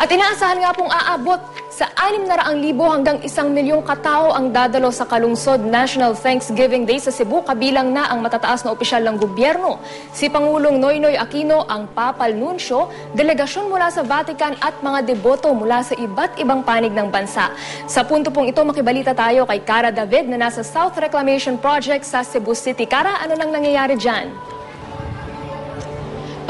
At inaasahan nga pong aabot sa 600,000 hanggang 1,000,000 katao ang dadalo sa kalungsod National Thanksgiving Day sa Cebu, kabilang na ang matataas na opisyal ng gobyerno. Si Pangulong Noynoy Aquino, ang Papal Nuncio, delegasyon mula sa Vatican at mga deboto mula sa iba't ibang panig ng bansa. Sa punto pong ito, makibalita tayo kay Cara David na nasa South Reclamation Project sa Cebu City. Cara, ano nang nangyayari dyan?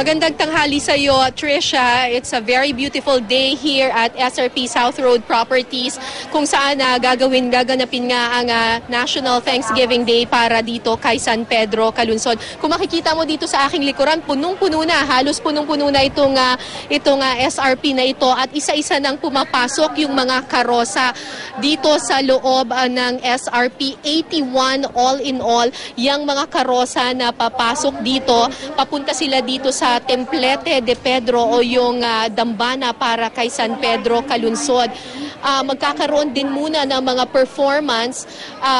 Magandang tanghali sa iyo, Trisha. It's a very beautiful day here at SRP South Road Properties, kung saan gaganapin nga ang National Thanksgiving Day para dito kay San Pedro, Calunsod. Kung makikita mo dito sa aking likuran, punong-puno na, halos punong-puno na itong SRP na ito, at isa-isa nang pumapasok yung mga karosa dito sa loob ng SRP. 81 all in all, yung mga karosa na papasok dito, papunta sila dito sa Templete de Pedro o yung dambana para kay San Pedro, Calunsod. Magkakaroon din muna ng mga performance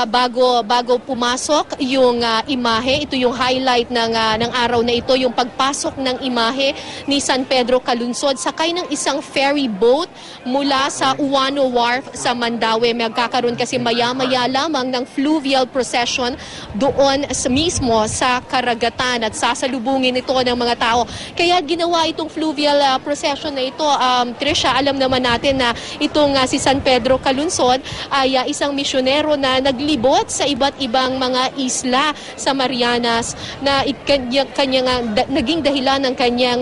bago pumasok yung imahe. Ito yung highlight ng araw na ito, yung pagpasok ng imahe ni San Pedro, Calunsod. Sakay ng isang ferry boat mula sa Uwano Wharf sa Mandaue. Magkakaroon kasi maya-maya lamang ng fluvial procession doon mismo sa karagatan at sasalubungin ito ng mga tao. Kaya ginawa itong fluvial procession na ito. Trisha, alam naman natin na itong si San Pedro, Calunsod ay isang misyonero na naglibot sa iba't ibang mga isla sa Marianas na naging dahilan ng kanyang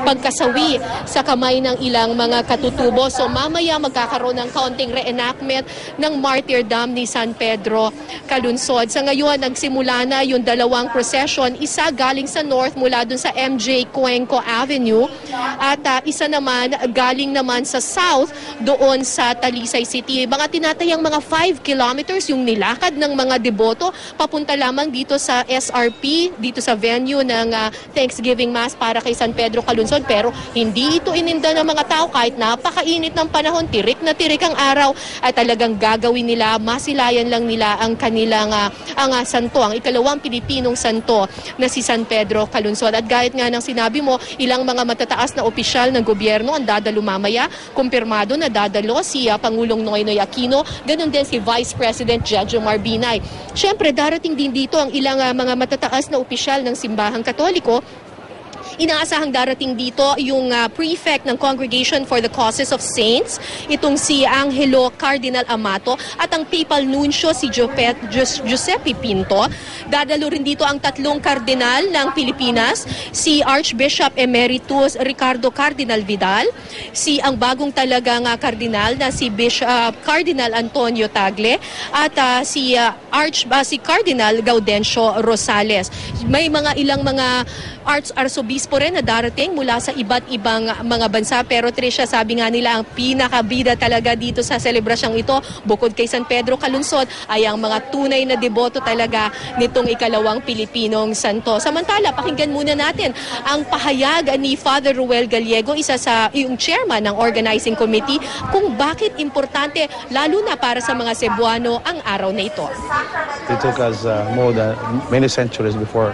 pagkasawi sa kamay ng ilang mga katutubo. So mamaya magkakaroon ng kaunting reenactment ng martyrdom ni San Pedro, Calunsod. Sa ngayon, nagsimula na yung dalawang procession, isa galing sa north mula dun sa MJ Cuenco Avenue at isa naman galing naman sa south doon sa Talisay City. Mga tinatayang mga 5 kilometers yung nilakad ng mga deboto papunta lamang dito sa SRP, dito sa venue ng Thanksgiving Mass para kay San Pedro, Calunsod. Pero hindi ito ininda ng mga tao kahit napakainit ng panahon, tirik na tirik ang araw, ay talagang gagawin nila, masilayan lang nila ang kanilang ang santo, ang ikalawang Pilipinong santo na si San Pedro, Calunsod. At gayet nga ng sinabi mo, ilang mga matataas na opisyal ng gobyerno ang dadalo mamaya. Kumpirmado na dadalo si Pangulong Noynoy Aquino, ganun din si Vice President Jejo Marbinay. Siyempre, darating din dito ang ilang mga matataas na opisyal ng simbahang Katoliko. Inaasahang darating dito yung prefect ng Congregation for the Causes of Saints, itong si Angelo Cardinal Amato, at ang Papal Nuncio si Giuseppe Pinto. Dadalo rin dito ang tatlong kardinal ng Pilipinas, si Archbishop Emeritus Ricardo Cardinal Vidal, ang bagong talagang kardinal na si Cardinal Antonio Tagle, at si Cardinal Gaudencio Rosales. May ilang mga arsobispo rin na darating mula sa iba't ibang mga bansa. Pero Trisha, sabi nga nila, ang pinakabida talaga dito sa selebrasyong ito, bukod kay San Pedro, Calunsod, ay ang mga tunay na deboto talaga nitong ikalawang Pilipinong santo. Samantala, pakinggan muna natin ang pahayag ni Father Ruel Gallego, isa sa yung chairman ng organizing committee, kung bakit importante, lalo na para sa mga Cebuano, ang araw na ito. It took us more than many centuries before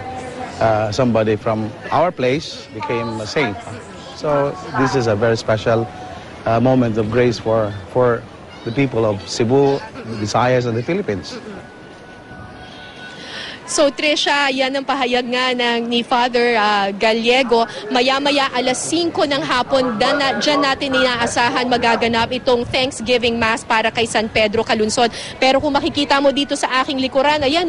somebody from our place became a saint. So this is a very special moment of grace for the people of Cebu, Visayas, and the Philippines. So Trisha, yan ang pahayag nga ni Father Gallego. Maya-maya alas 5 ng hapon, dyan natin inaasahan magaganap itong Thanksgiving Mass para kay San Pedro, Calunsod. Pero kung makikita mo dito sa aking likuran, ayan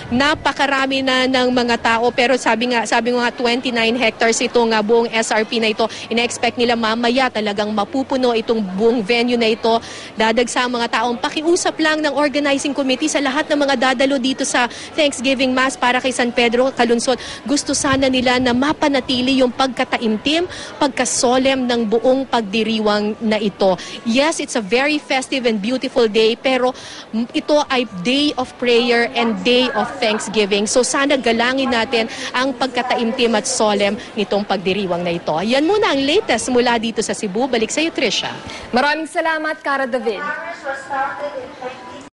napakarami na ng mga tao. Pero sabi nga 29 hectares itong buong SRP na ito. Ina-expect nila mamaya talagang mapupuno itong buong venue na ito. Dadagsa ang mga taong pakiusap lang ng organizing committee sa lahat ng mga dadalo dito sa Thanksgiving Mass para kay San Pedro, Calunsod. Gusto sana nila na mapanatili yung pagkataimtim, pagkasolem ng buong pagdiriwang na ito. Yes, it's a very festive and beautiful day, pero ito ay day of prayer and day of thanksgiving. So sana galangin natin ang pagkataimtim at solemn nitong pagdiriwang na ito. Yan muna ang latest mula dito sa Cebu. Balik sa iyo, Trisha. Maraming salamat, Cara David.